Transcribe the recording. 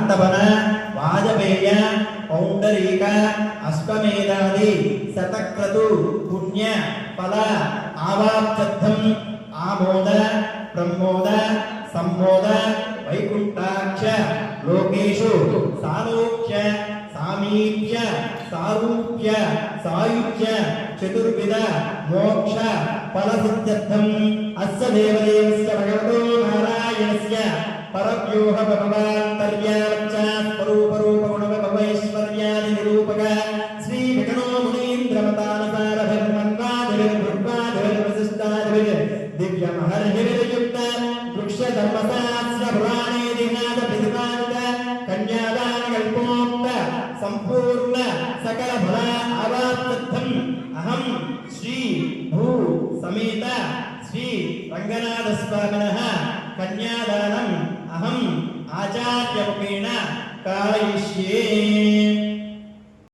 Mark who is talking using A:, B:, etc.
A: शान्तवन वाजपेय पौंडरीक अश्वमेधादि शतक्रतु पुण्य फल आवाप्त्यर्थम् आमोद प्रमोद सम्मोद वैकुंठाक्ष लोकेषु सालोक्य सामीप्य सारूप्य सायुज्य चतुर्विध मोक्ष फलसिद्ध्यर्थम् अस्य देवदेवस्य भगवतो नारायणस्य परव्यूह भगवान्तर्याच्च स्वरूपरूपगुणवैश्वर्यादि निरूपक श्री विष्णु मुनीन्द्रमतानुसार भगवन्वादिभिर्भृत्वादिभिर्वसिष्ठादिभिर् दिव्यमहर्षिभिर्युक्त वृक्ष धर्मशास्त्र पुराणेतिहास प्रतिपादित कन्यादान कल्पोक्त संपूर्ण सकल फल आवाप्त्यर्थम् अहं श्री भू समेत श्री रंगनाथ स्वामिनः कन्यादानम् अहम् आचार्यरूपेण कारयिष्ये।